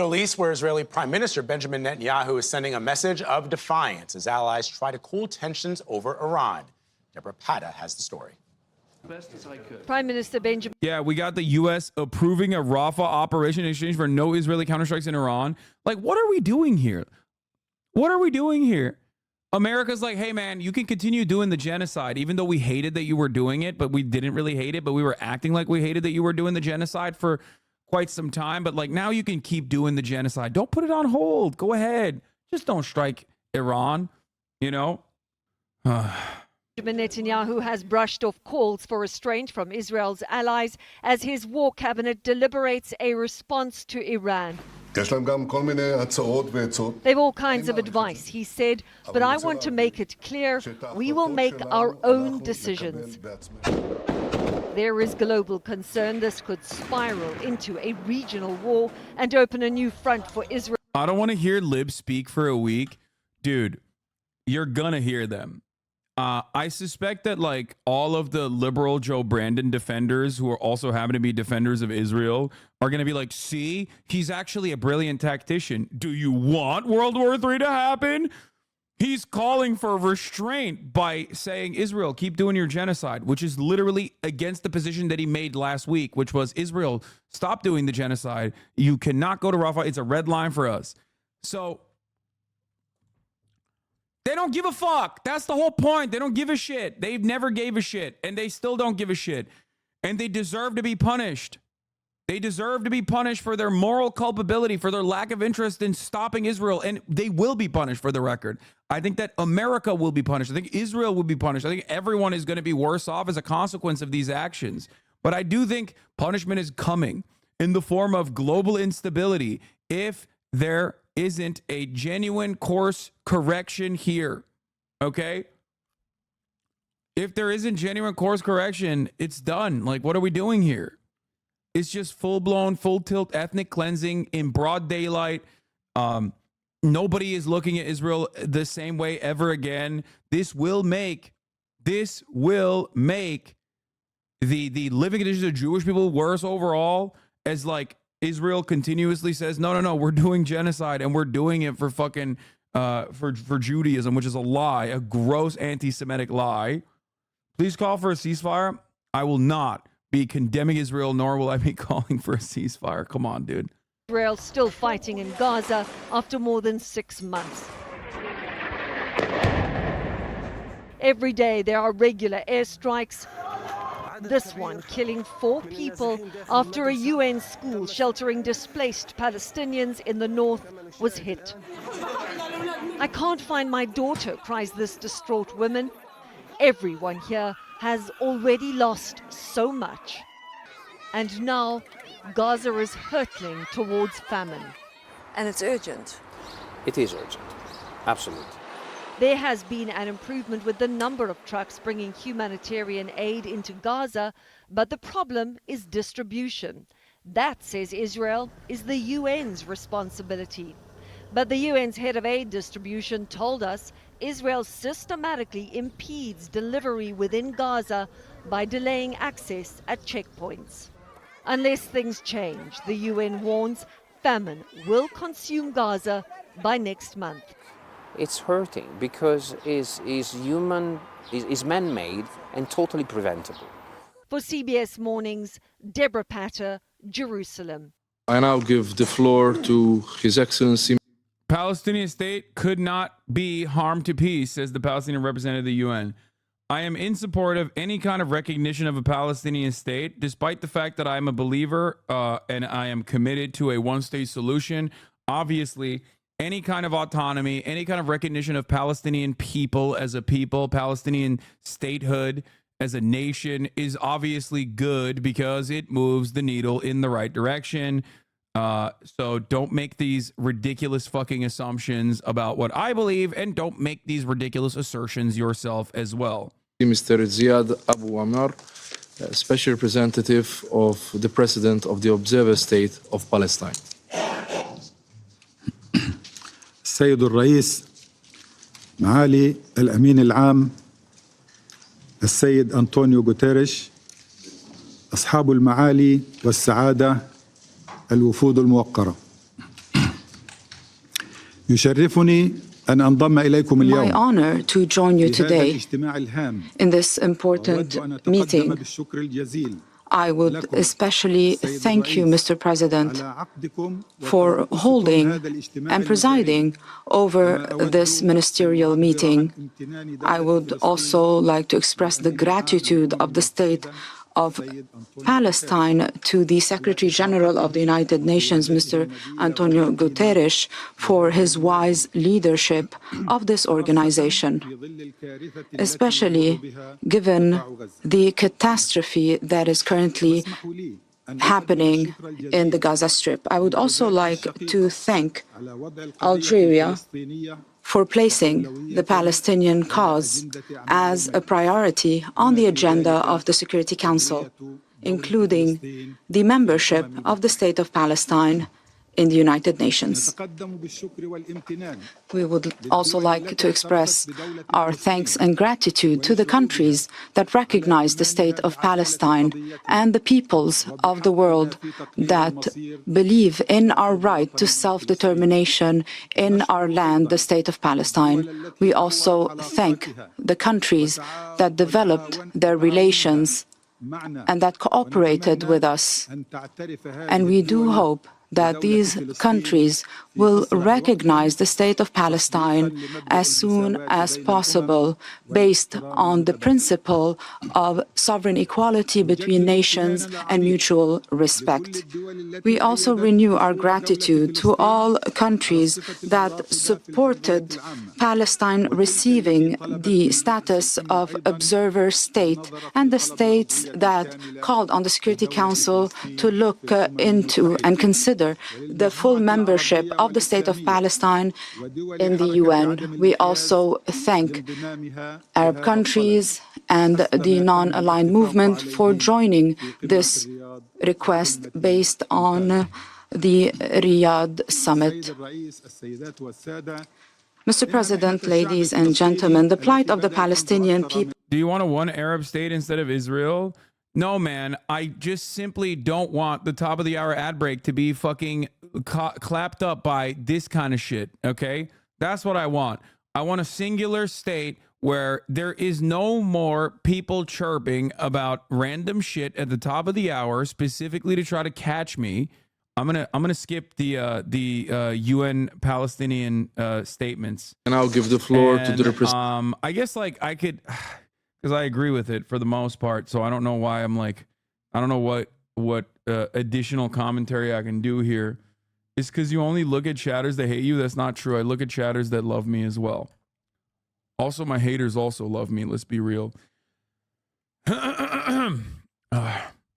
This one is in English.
Middle East, where Israeli Prime Minister Benjamin Netanyahu is sending a message of defiance as allies try to cool tensions over Iran. Deborah Pata has the story. Prime Minister Benjamin. Yeah, we got the U.S. approving a Rafah operation in exchange for no Israeli counterstrikes in Iran. Like, what are we doing here? What are we doing here? America's like, hey, man, you can continue doing the genocide, even though we hated that you were doing it, but we didn't really hate it, but we were acting like we hated that you were doing the genocide for quite some time. But like, now you can keep doing the genocide. Don't put it on hold. Go ahead. Just don't strike Iran, you know? Netanyahu has brushed off calls for restraint from Israel's allies as his war cabinet deliberates a response to Iran. They have all kinds of advice, he said, but I want to make it clear we will make our own decisions. There is global concern this could spiral into a regional war and open a new front for Israel. I don't want to hear libs speak for a week. Dude, you're gonna hear them. I suspect that like all of the liberal Joe Brandon defenders who are also happen to be defenders of Israel are going to be like, see, he's actually a brilliant tactician. Do you want World War III to happen? He's calling for restraint by saying, Israel, keep doing your genocide, which is literally against the position that he made last week, which was Israel, stop doing the genocide. You cannot go to Rafah. It's a red line for us. So they don't give a fuck. That's the whole point. They don't give a shit. They've never gave a shit, and they still don't give a shit. And they deserve to be punished. They deserve to be punished for their moral culpability, for their lack of interest in stopping Israel, and they will be punished for the record. I think that America will be punished. I think Israel will be punished. I think everyone is going to be worse off as a consequence of these actions. But I do think punishment is coming in the form of global instability if there isn't a genuine course correction here, okay? If there isn't genuine course correction, it's done. Like, what are we doing here? It's just full-blown, full-tilt ethnic cleansing in broad daylight. Nobody is looking at Israel the same way ever again. This will make the living conditions of Jewish people worse overall, as like Israel continuously says, no, we're doing genocide and we're doing it for fucking, for Judaism, which is a lie, a gross anti-Semitic lie. Please call for a ceasefire. I will not be condemning Israel, nor will I be calling for a ceasefire. Come on, dude. Israel still fighting in Gaza after more than 6 months. Every day there are regular airstrikes. This one killing 4 people after a UN school sheltering displaced Palestinians in the north was hit. I can't find my daughter, cries this distraught woman. Everyone here has already lost so much. And now Gaza is hurtling towards famine. And it's urgent. It is urgent, absolutely. There has been an improvement with the number of trucks bringing humanitarian aid into Gaza, but the problem is distribution. That, says Israel, is the UN's responsibility. But the UN's head of aid distribution told us Israel systematically impedes delivery within Gaza by delaying access at checkpoints. Unless things change, the UN warns famine will consume Gaza by next month. It's hurting because it's man-made and totally preventable. For CBS Mornings, Deborah Pata, Jerusalem. I now give the floor to His Excellency. Palestinian state could not be harm to peace, says the Palestinian representative of the UN. I am in support of any kind of recognition of a Palestinian state, despite the fact that I am a believer and I am committed to a one-state solution. Obviously, any kind of autonomy, any kind of recognition of Palestinian people as a people, Palestinian statehood as a nation is obviously good because it moves the needle in the right direction. So don't make these ridiculous fucking assumptions about what I believe, and don't make these ridiculous assertions yourself as well. Mr. Ziad Abu Amr, Special Representative of the President of the Observer State of Palestine. السيد الرئيس معالي الأمين العام السيد أنطونيو غوتيريش أصحاب المعالي والسعادة الوفود الموقرة يشرفني أن أنضم إليكم My اليوم honor to join you في هذا today الاجتماع الهام. in this important أود أن أتقدم meeting. بالشكر الجزيل I would لكم especially سيد thank you, الرئيس Mr. President, على عقدكم for وترأسكم holding هذا الاجتماع and المهم. presiding over كما أود this أن ministerial أعبر meeting. عن امتنان I دولة would فلسطين also like to express the gratitude of the state of Palestine to the Secretary General of the United Nations, Mr. Antonio Guterres, for his wise leadership of this organization, especially given the catastrophe that is currently happening in the Gaza Strip. I would also like to thank Algeria for placing the Palestinian cause as a priority on the agenda of the Security Council, including the membership of the State of Palestine in the United Nations. We would also like to express our thanks and gratitude to the countries that recognize the State of Palestine and the peoples of the world that believe in our right to self-determination in our land, the State of Palestine. We also thank the countries that developed their relations and that cooperated with us. And we do hope that these countries will recognize the State of Palestine as soon as possible, based on the principle of sovereign equality between nations and mutual respect. We also renew our gratitude to all countries that supported Palestine receiving the status of observer state, and the states that called on the Security Council to look into and consider the full membership of the State of Palestine in the UN. We also thank Arab countries and the non-aligned movement for joining this request based on the Riyadh summit. Mr. President, ladies and gentlemen, the plight of the Palestinian people. Do you want a one Arab state instead of Israel? No, man. I just simply don't want the top of the hour ad break to be fucking clapped up by this kind of shit, okay? That's what I want. I want a singular state where there is no more people chirping about random shit at the top of the hour, specifically to try to catch me. I'm gonna skip the UN Palestinian statements. And I'll give the floor to the representative. I guess like I could, because I agree with it for the most part. So I don't know why I'm like, I don't know what additional commentary I can do here. It's because you only look at chatters that hate you. That's not true. I look at chatters that love me as well. Also, my haters also love me. Let's be real.